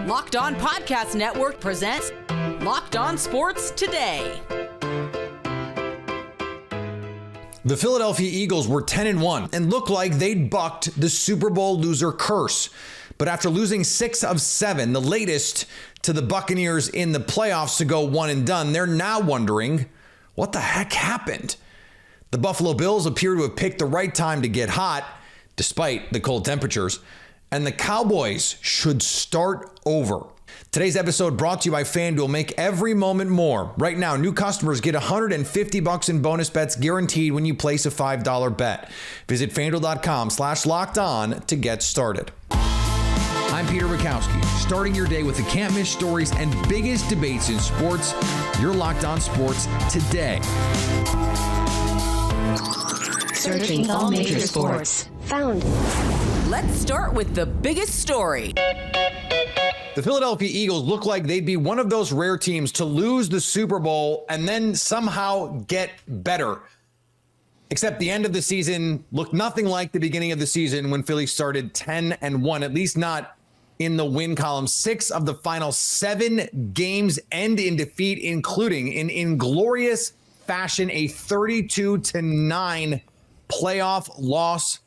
Locked On Podcast Network presents Locked On Sports Today. The Philadelphia Eagles were 10-1 and looked like they'd bucked the Super Bowl loser curse. But after losing 6 of 7, the latest to the Buccaneers in the playoffs to go one and done, they're now wondering, what the heck happened? The Buffalo Bills appear to have picked the right time to get hot, despite the cold temperatures, and the Cowboys should start over. Today's episode brought to you by FanDuel. Make every moment more. Right now, new customers get $150 in bonus bets guaranteed when you place a $5 bet. Visit FanDuel.com/locked-on to get started. I'm Peter Bukowski, starting your day with the can't-miss stories and biggest debates in sports. You're Locked On Sports Today. Searching all major sports. Found. Let's start with the biggest story. The Philadelphia Eagles look like they'd be one of those rare teams to lose the Super Bowl and then somehow get better. Except the end of the season looked nothing like the beginning of the season when Philly started 10-1, at least not in the win column. 6 of the final 7 games end in defeat, including in inglorious fashion a 32-9 playoff loss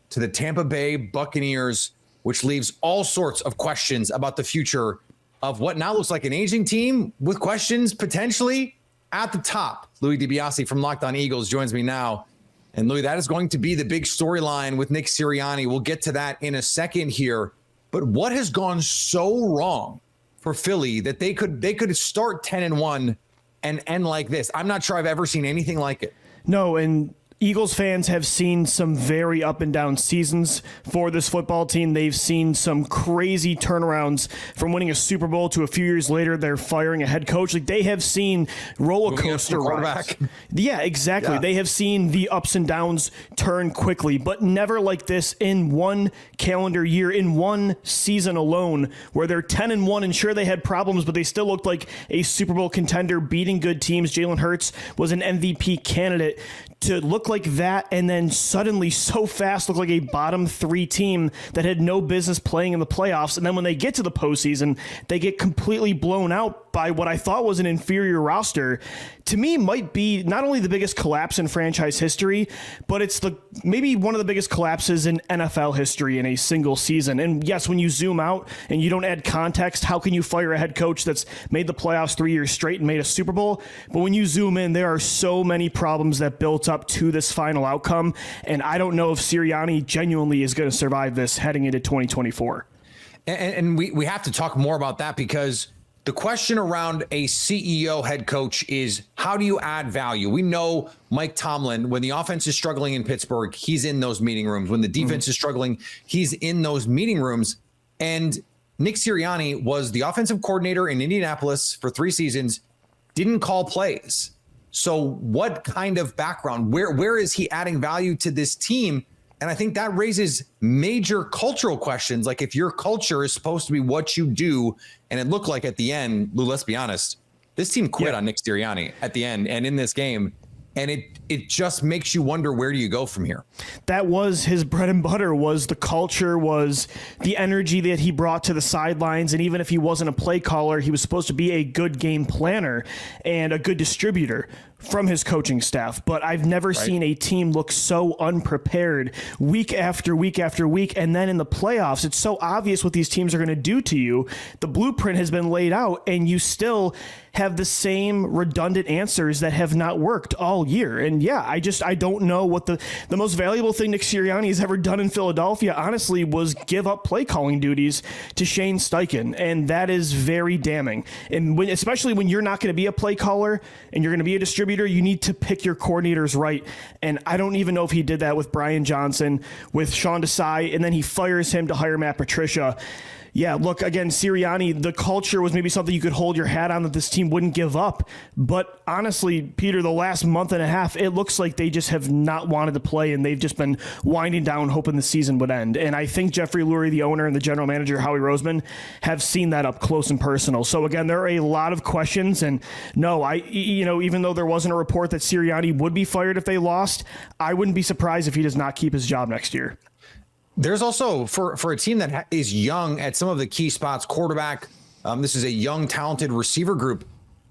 to the Tampa Bay Buccaneers, which leaves all sorts of questions about the future of what now looks like an aging team with questions potentially at the top. Louis DiBiase from Locked On Eagles joins me now. And Louis, that is going to be the big storyline with Nick Sirianni. We'll get to that in a second here. But what has gone so wrong for Philly that they could start 10-1 and end like this? I'm not sure I've ever seen anything like it. No, and Eagles fans have seen some very up and down seasons for this football team. They've seen some crazy turnarounds from winning a Super Bowl to a few years later, they're firing a head coach. Like, they have seen roller coaster rides. Yeah, exactly. Yeah. They have seen the ups and downs turn quickly, but never like this in one calendar year, in one season alone, where they're 10-1 and sure they had problems, but they still looked like a Super Bowl contender, beating good teams. Jalen Hurts was an MVP candidate. To look like that and then suddenly so fast look like a bottom 3 team that had no business playing in the playoffs. And then when they get to the postseason, they get completely blown out by what I thought was an inferior roster, to me might be not only the biggest collapse in franchise history, but it's maybe one of the biggest collapses in NFL history in a single season. And yes, when you zoom out and you don't add context, how can you fire a head coach that's made the playoffs 3 years straight and made a Super Bowl? But when you zoom in, there are so many problems that built up to this final outcome. And I don't know if Sirianni genuinely is going to survive this heading into 2024. And we have to talk more about that, because the question around a CEO head coach is, how do you add value? We know Mike Tomlin, when the offense is struggling in Pittsburgh, he's in those meeting rooms. When the defense is struggling, he's in those meeting rooms. And Nick Sirianni was the offensive coordinator in Indianapolis for 3 seasons, didn't call plays. So what kind of background, where is he adding value to this team? And I think that raises major cultural questions. Like, if your culture is supposed to be what you do, and it looked like at the end, Lou, let's be honest, this team quit on Nick Sirianni at the end and in this game. And it just makes you wonder, where do you go from here? That was his bread and butter, was the culture, was the energy that he brought to the sidelines. And even if he wasn't a play caller, he was supposed to be a good game planner and a good distributor from his coaching staff. But I've never seen a team look so unprepared week after week after week. And then in the playoffs, it's so obvious what these teams are going to do to you. The blueprint has been laid out, and you still have the same redundant answers that have not worked all year. And yeah, I don't know what the most valuable thing Nick Sirianni has ever done in Philadelphia, honestly, was give up play calling duties to Shane Steichen. And that is very damning. And especially when you're not going to be a play caller and you're going to be a distributor, you need to pick your coordinators right. And I don't even know if he did that with Brian Johnson, with Sean Desai, and then he fires him to hire Matt Patricia. Yeah, look, again, Sirianni, the culture was maybe something you could hold your hat on that this team wouldn't give up. But honestly, Peter, the last month and a half, it looks like they just have not wanted to play, and they've just been winding down, hoping the season would end. And I think Jeffrey Lurie, the owner, and the general manager, Howie Roseman, have seen that up close and personal. So again, there are a lot of questions. And no, even though there wasn't a report that Sirianni would be fired if they lost, I wouldn't be surprised if he does not keep his job next year. There's also, for a team that is young at some of the key spots, quarterback, this is a young, talented receiver group.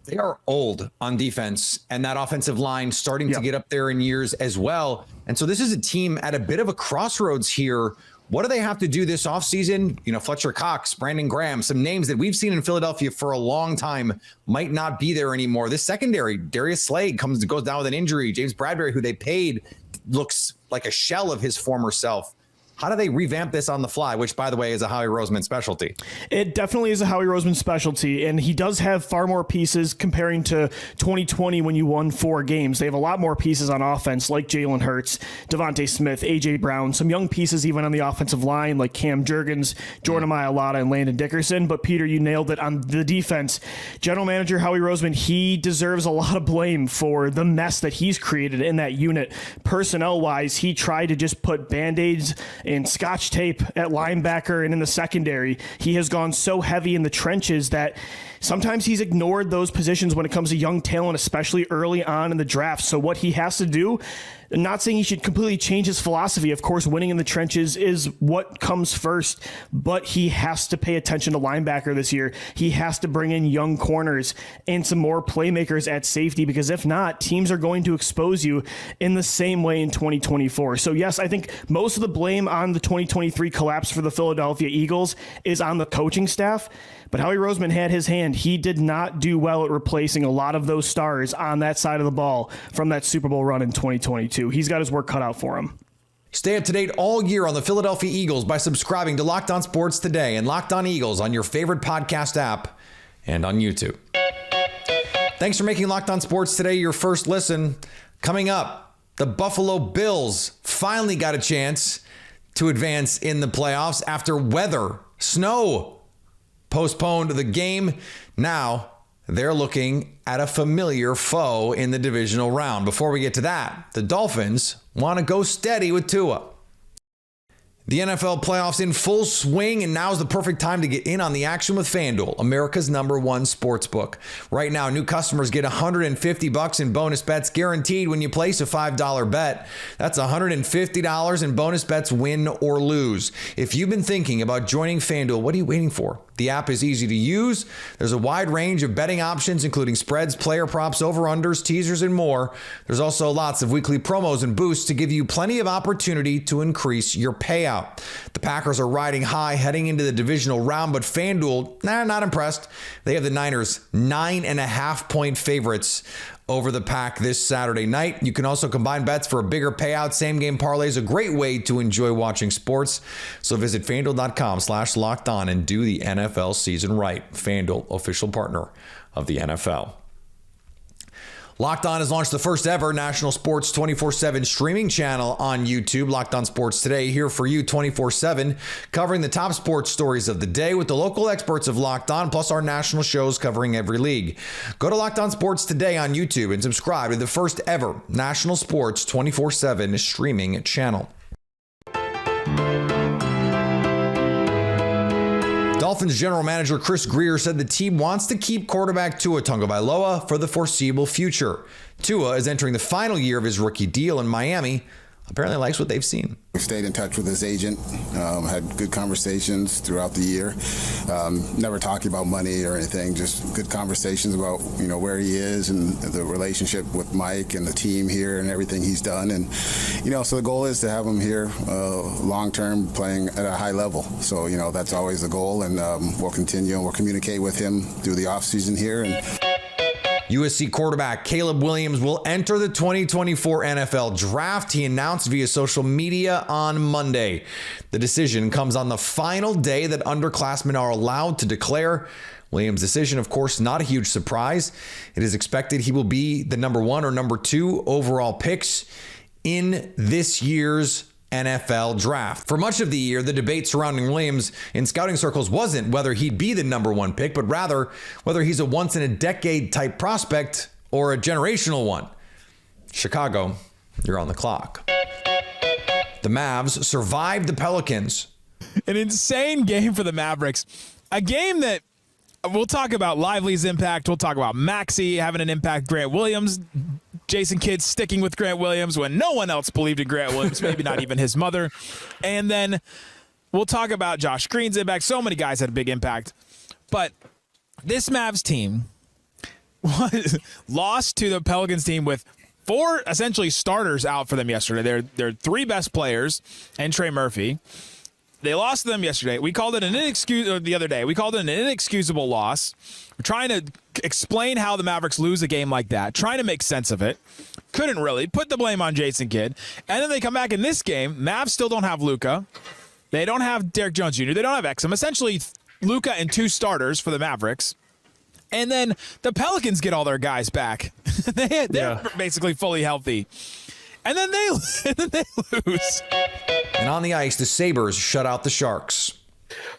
They are old on defense, and that offensive line starting to get up there in years as well. And so this is a team at a bit of a crossroads here. What do they have to do this offseason? You know, Fletcher Cox, Brandon Graham, some names that we've seen in Philadelphia for a long time might not be there anymore. This secondary, Darius Slade goes down with an injury. James Bradbury, who they paid, looks like a shell of his former self. How do they revamp this on the fly, which, by the way, is a Howie Roseman specialty? It definitely is a Howie Roseman specialty, and he does have far more pieces comparing to 2020 when you won 4 games. They have a lot more pieces on offense, like Jalen Hurts, Devontae Smith, A.J. Brown, some young pieces even on the offensive line, like Cam Jurgens, Jordan Mailata, and Landon Dickerson. But, Peter, you nailed it on the defense. General Manager Howie Roseman, he deserves a lot of blame for the mess that he's created in that unit. Personnel-wise, he tried to just put Band-Aids and Scotch tape at linebacker and in the secondary. He has gone so heavy in the trenches that sometimes he's ignored those positions when it comes to young talent, especially early on in the draft. So what he has to do, I'm not saying he should completely change his philosophy. Of course, winning in the trenches is what comes first, but he has to pay attention to linebacker this year. He has to bring in young corners and some more playmakers at safety, because if not, teams are going to expose you in the same way in 2024. So yes, I think most of the blame on the 2023 collapse for the Philadelphia Eagles is on the coaching staff. But Howie Roseman had his hand. He did not do well at replacing a lot of those stars on that side of the ball from that Super Bowl run in 2022. He's got his work cut out for him. Stay up to date all year on the Philadelphia Eagles by subscribing to Locked On Sports Today and Locked On Eagles on your favorite podcast app and on YouTube. Thanks for making Locked On Sports Today your first listen. Coming up, the Buffalo Bills finally got a chance to advance in the playoffs after snow postponed the game. Now they're looking at a familiar foe in the divisional round. Before we get to that, the Dolphins want to go steady with Tua. The NFL playoffs in full swing, and now's the perfect time to get in on the action with FanDuel, America's #1 sportsbook. Right now, new customers get $150 in bonus bets guaranteed when you place a $5 bet. That's $150 in bonus bets, win or lose. If you've been thinking about joining FanDuel, what are you waiting for? The app is easy to use. There's a wide range of betting options, including spreads, player props, over-unders, teasers, and more. There's also lots of weekly promos and boosts to give you plenty of opportunity to increase your payout. The Packers are riding high heading into the divisional round, but FanDuel, not impressed. They have the Niners 9.5-point favorites over the Pack this Saturday night. You can also combine bets for a bigger payout. Same game parlays, a great way to enjoy watching sports. So visit FanDuel.com/lockedon and do the NFL season right. FanDuel, official partner of the NFL. Locked On has launched the first ever national sports 24/7 streaming channel on YouTube. Locked On Sports Today, here for you 24/7, covering the top sports stories of the day with the local experts of Locked On, plus our national shows covering every league. Go to Locked On Sports Today on YouTube and subscribe to the first ever national sports 24/7 streaming channel. Dolphins general manager Chris Grier said the team wants to keep quarterback Tua Tagovailoa for the foreseeable future. Tua is entering the final year of his rookie deal in Miami. Apparently likes what they've seen. We stayed in touch with his agent, had good conversations throughout the year. Never talking about money or anything, just good conversations about, where he is and the relationship with Mike and the team here and everything he's done. And, so the goal is to have him here long-term playing at a high level. So, that's always the goal, and we'll continue and we'll communicate with him through the offseason here. USC quarterback Caleb Williams will enter the 2024 NFL Draft. He announced via social media on Monday. The decision comes on the final day that underclassmen are allowed to declare. Williams' decision, of course, not a huge surprise. It is expected he will be the number 1 or number 2 overall picks in this year's NFL draft. For much of the year, the debate surrounding Williams in scouting circles wasn't whether he'd be the number 1 pick, but rather whether he's a once-in-a-decade type prospect or a generational one. Chicago, you're on the clock. The Mavs survived the Pelicans. An insane game for the Mavericks. A game that we'll talk about Lively's impact. We'll talk about Maxey having an impact. Grant Williams Jason Kidd sticking with Grant Williams when no one else believed in Grant Williams, maybe not even his mother. And then we'll talk about Josh Green's impact. So many guys had a big impact. But this Mavs team lost to the Pelicans team with 4 essentially starters out for them yesterday. Their 3 best players and Trey Murphy. They lost to them yesterday. We called it the other day. We called it an inexcusable loss. We're trying to explain how the Mavericks lose a game like that, trying to make sense of it. Couldn't really. Put the blame on Jason Kidd. And then they come back in this game. Mavs still don't have Luka. They don't have Derek Jones Jr. They don't have Exum. Essentially, Luka and 2 starters for the Mavericks. And then the Pelicans get all their guys back. They're basically fully healthy. And then they lose. And on the ice, the Sabres shut out the Sharks.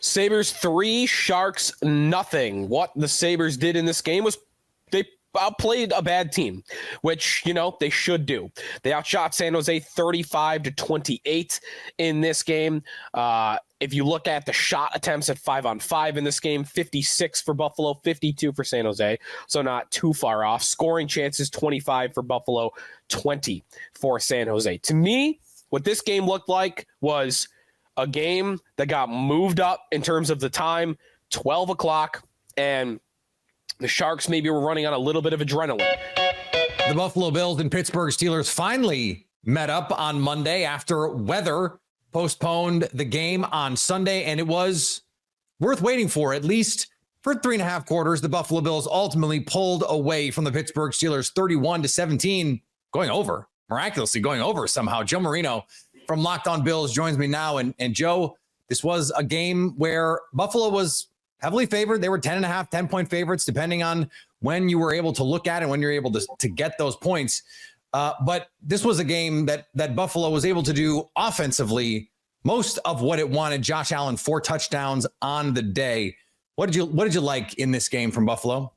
Sabres 3, Sharks nothing. What the Sabres did in this game was they outplayed a bad team, which, they should do. They outshot San Jose 35-28 in this game. If you look at the shot attempts at 5-on-5 in this game, 56 for Buffalo, 52 for San Jose. So not too far off. Scoring chances, 25 for Buffalo, 20 for San Jose. To me, what this game looked like was a game that got moved up in terms of the time, 12 o'clock, and the Sharks maybe were running on a little bit of adrenaline. The Buffalo Bills and Pittsburgh Steelers finally met up on Monday after weather postponed the game on Sunday, and it was worth waiting for. At least for 3.5 quarters, the Buffalo Bills ultimately pulled away from the Pittsburgh Steelers 31-17, miraculously going over somehow. Joe Marino from Locked On Bills joins me now. And Joe, this was a game where Buffalo was heavily favored. They were 10.5, 10-point favorites, depending on when you were able to look at it, when you're able to get those points. But this was a game that Buffalo was able to do offensively most of what it wanted. Josh Allen, 4 touchdowns on the day. What did you like in this game from Buffalo?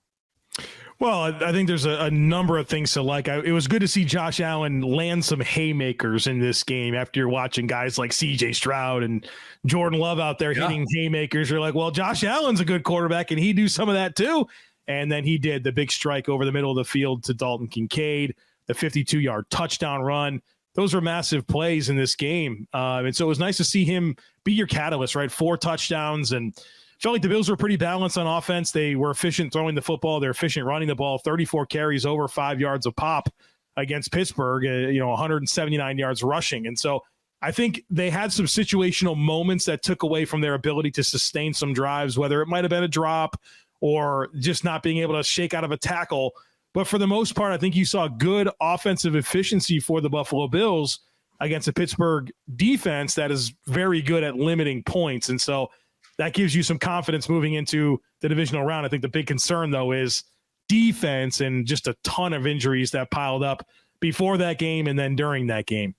Well, I think there's a number of things to like. It was good to see Josh Allen land some haymakers in this game after you're watching guys like C.J. Stroud and Jordan Love out there hitting haymakers. You're like, well, Josh Allen's a good quarterback, and he do some of that too. And then he did the big strike over the middle of the field to Dalton Kincaid, the 52-yard touchdown run. Those were massive plays in this game. And so it was nice to see him be your catalyst, right? 4 touchdowns, and felt like the Bills were pretty balanced on offense. They were efficient throwing the football. They're efficient running the ball. 34 carries, over 5 yards a pop against Pittsburgh, 179 yards rushing. And so I think they had some situational moments that took away from their ability to sustain some drives, whether it might have been a drop or just not being able to shake out of a tackle. But for the most part, I think you saw good offensive efficiency for the Buffalo Bills against a Pittsburgh defense that is very good at limiting points. And so that gives you some confidence moving into the divisional round. I think the big concern, though, is defense and just a ton of injuries that piled up before that game and then during that game.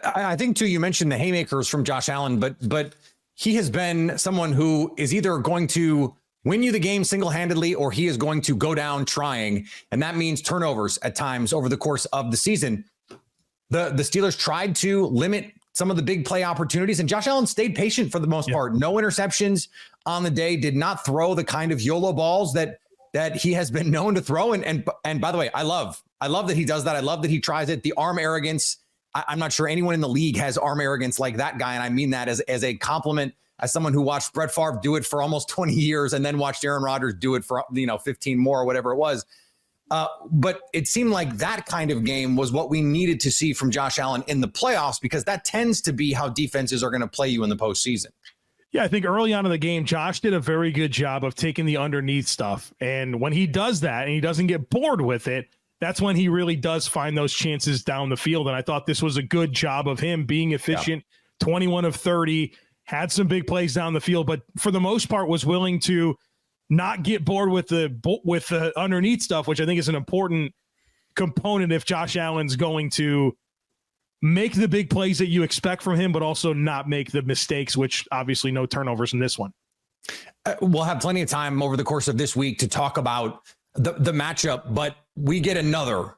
I think, too, you mentioned the haymakers from Josh Allen, but he has been someone who is either going to win you the game single-handedly or he is going to go down trying, and that means turnovers at times over the course of the season. The Steelers tried to limit some of the big play opportunities, and Josh Allen stayed patient for the most part. No interceptions on the day, did not throw the kind of YOLO balls that he has been known to throw. And by the way, I love that he does that. I love that he tries it. The arm arrogance. I'm not sure anyone in the league has arm arrogance like that guy. And I mean that as a compliment, as someone who watched Brett Favre do it for almost 20 years and then watched Aaron Rodgers do it for 15 more or whatever it was. But it seemed like that kind of game was what we needed to see from Josh Allen in the playoffs, because that tends to be how defenses are going to play you in the postseason. Yeah, I think early on in the game, Josh did a very good job of taking the underneath stuff. And when he does that and he doesn't get bored with it, that's when he really does find those chances down the field. And I thought this was a good job of him being efficient, 21 of 30, had some big plays down the field, but for the most part was willing to not get bored with the underneath stuff, which I think is an important component if Josh Allen's going to make the big plays that you expect from him, but also not make the mistakes, which obviously no turnovers in this one. We'll have plenty of time over the course of this week to talk about the matchup, but we get another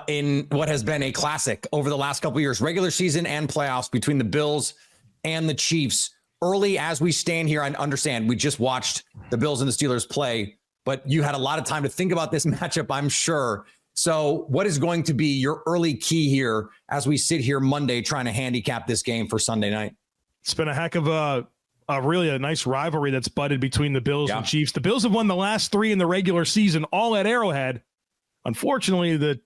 in what has been a classic over the last couple of years, regular season and playoffs, between the Bills and the Chiefs. Early as we stand here, I understand we just watched the Bills and the Steelers play, but you had a lot of time to think about this matchup, I'm sure. So what is going to be your early key here as we sit here Monday trying to handicap this game for Sunday night? It's been a heck of a really nice rivalry that's budded between the Bills and Chiefs. The Bills have won the last 3 in the regular season, all at Arrowhead. Unfortunately, the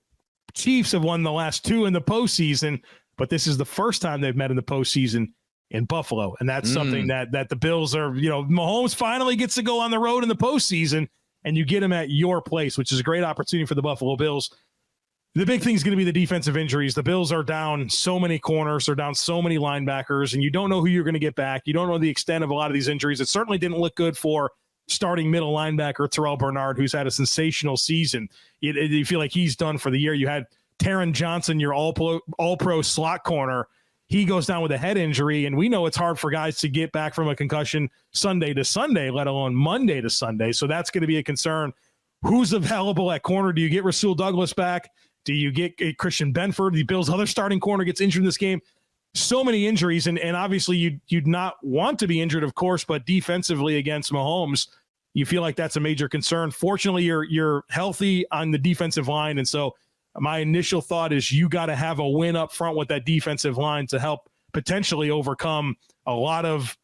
Chiefs have won the last 2 in the postseason, but this is the first time they've met in the postseason in Buffalo. And that's something that the Bills are, Mahomes finally gets to go on the road in the postseason, and you get him at your place, which is a great opportunity for the Buffalo Bills. The big thing is going to be the defensive injuries. The Bills are down so many corners. They're down so many linebackers, and you don't know who you're going to get back. You don't know the extent of a lot of these injuries. It certainly didn't look good for starting middle linebacker Terrell Bernard, who's had a sensational season. You feel like he's done for the year. You had Taron Johnson, your all-pro slot corner. He goes down with a head injury, and we know it's hard for guys to get back from a concussion Sunday to Sunday, let alone Monday to Sunday. So that's going to be a concern. Who's available at corner? Do you get Rasul Douglas back? Do you get Christian Benford? The Bills' other starting corner gets injured in this game. So many injuries, and obviously you'd not want to be injured, of course, but defensively against Mahomes, you feel like that's a major concern. Fortunately, you're healthy on the defensive line, and so my initial thought is you got to have a win up front with that defensive line to help potentially overcome a lot of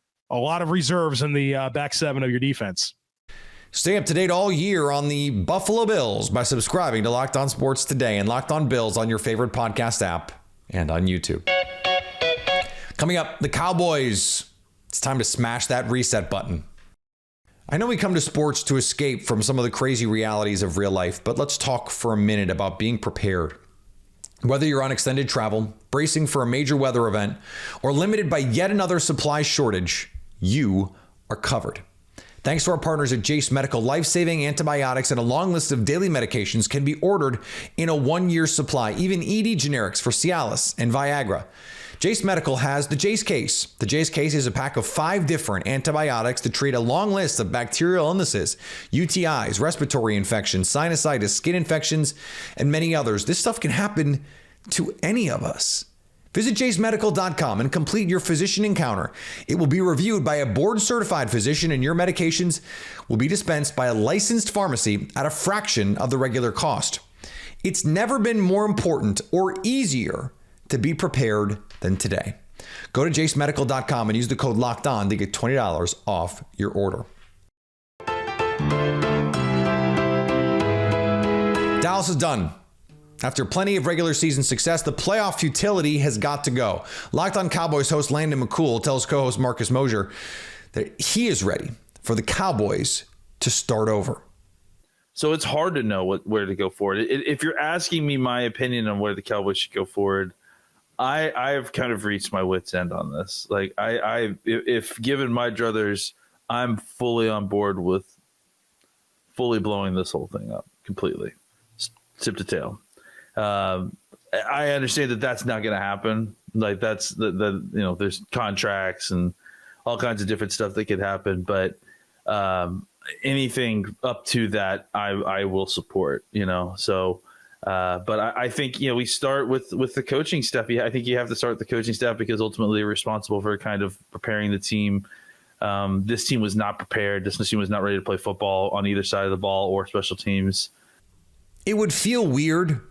reserves in the back seven of your defense. Stay up to date all year on the Buffalo Bills by subscribing to Locked On Sports Today and Locked On Bills on your favorite podcast app and on YouTube. Coming up, the Cowboys. It's time to smash that reset button. I know we come to sports to escape from some of the crazy realities of real life, but let's talk for a minute about being prepared. Whether you're on extended travel, bracing for a major weather event, or limited by yet another supply shortage, you are covered. Thanks to our partners at Jace Medical, life-saving antibiotics and a long list of daily medications can be ordered in a 1-year supply, even ED generics for Cialis and Viagra. Jace Medical has the Jase Case. The Jase Case is a pack of 5 different antibiotics to treat a long list of bacterial illnesses, UTIs, respiratory infections, sinusitis, skin infections, and many others. This stuff can happen to any of us. Visit jasemedical.com and complete your physician encounter. It will be reviewed by a board-certified physician, and your medications will be dispensed by a licensed pharmacy at a fraction of the regular cost. It's never been more important or easier to be prepared than today. Go to jasemedical.com and use the code LOCKEDON to get $20 off your order. Dallas is done. After plenty of regular season success, the playoff futility has got to go. Locked On Cowboys host Landon McCool tells co-host Marcus Mosher that he is ready for the Cowboys to start over. So it's hard to know where to go forward. If you're asking me my opinion on where the Cowboys should go forward, I've kind of reached my wit's end on this. Like if given my druthers, I'm fully on board with fully blowing this whole thing up completely, tip to tail. I understand that that's not going to happen. Like that's there's contracts and all kinds of different stuff that could happen, but anything up to that, I will support. So. But I think, we start with the coaching staff. I think you have to start with the coaching staff because ultimately they're responsible for kind of preparing the team. This team was not prepared. This team was not ready to play football on either side of the ball or special teams. It would feel weird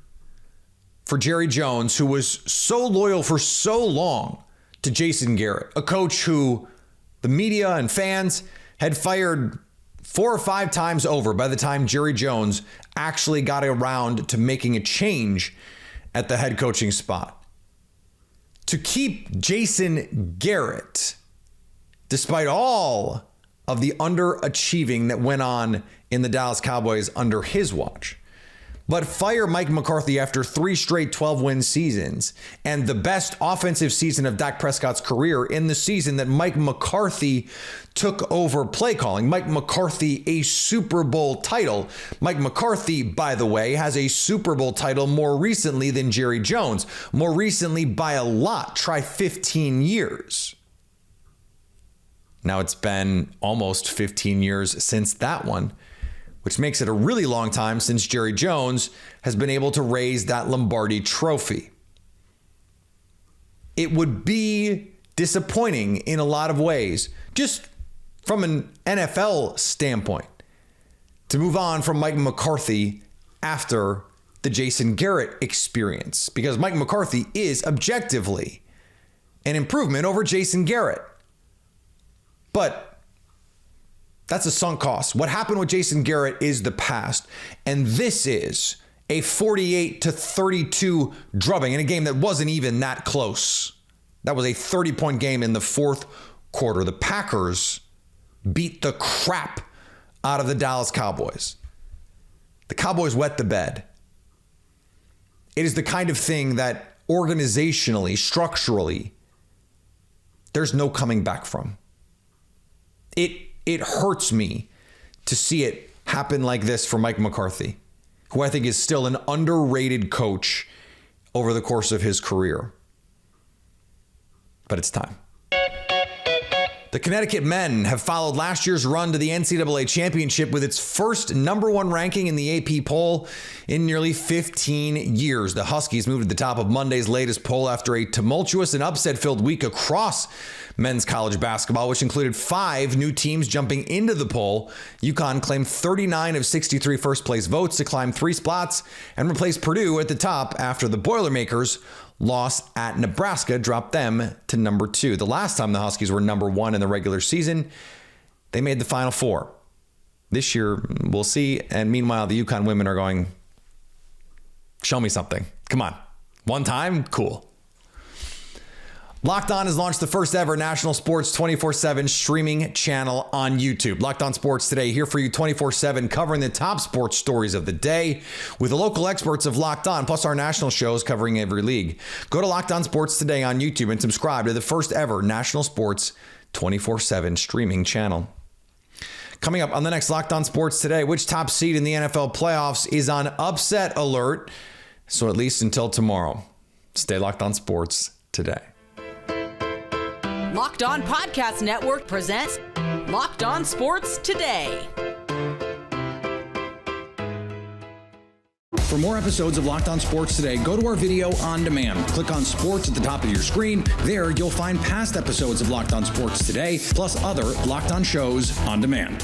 for Jerry Jones, who was so loyal for so long to Jason Garrett, a coach who the media and fans had fired 4 or 5 times over by the time Jerry Jones actually got around to making a change at the head coaching spot. To keep Jason Garrett, despite all of the underachieving that went on in the Dallas Cowboys under his watch, but fire Mike McCarthy after 3 straight 12-win seasons and the best offensive season of Dak Prescott's career in the season that Mike McCarthy took over play calling. Mike McCarthy, a Super Bowl title. Mike McCarthy, by the way, has a Super Bowl title more recently than Jerry Jones. More recently by a lot. Try 15 years. Now it's been almost 15 years since that one, which makes it a really long time since Jerry Jones has been able to raise that Lombardi trophy. It would be disappointing in a lot of ways, just from an NFL standpoint, to move on from Mike McCarthy after the Jason Garrett experience, because Mike McCarthy is objectively an improvement over Jason Garrett. But that's a sunk cost. What happened with Jason Garrett is the past, and this is a 48-32 drubbing in a game that wasn't even that close. That was a 30-point game in the fourth quarter. The Packers beat the crap out of the Dallas Cowboys. The Cowboys wet the bed. It is the kind of thing that organizationally, structurally, there's no coming back from. It hurts me to see it happen like this for Mike McCarthy, who I think is still an underrated coach over the course of his career. But it's time. The Connecticut men have followed last year's run to the NCAA championship with its first number one ranking in the AP poll in nearly 15 years. The Huskies moved to the top of Monday's latest poll after a tumultuous and upset-filled week across men's college basketball, which included 5 new teams jumping into the poll. UConn claimed 39 of 63 first-place votes to climb 3 spots and replace Purdue at the top after the Boilermakers loss at Nebraska dropped them to number 2. The last time the Huskies were number 1 in the regular season, they made the Final Four. This year, we'll see. And meanwhile, the UConn women are going, show me something. Come on. One time? Cool. Locked On has launched the first ever national sports 24/7 streaming channel on YouTube. Locked On Sports Today, here for you 24/7, covering the top sports stories of the day with the local experts of Locked On, plus our national shows covering every league. Go to Locked On Sports Today on YouTube and subscribe to the first ever national sports 24/7 streaming channel. Coming up on the next Locked On Sports Today, which top seed in the NFL playoffs is on upset alert? So at least until tomorrow, stay locked on sports today. Locked On Podcast Network presents Locked On Sports Today. For more episodes of Locked On Sports Today, go to our video on demand. Click on sports at the top of your screen. There, you'll find past episodes of Locked On Sports Today, plus other Locked On shows on demand.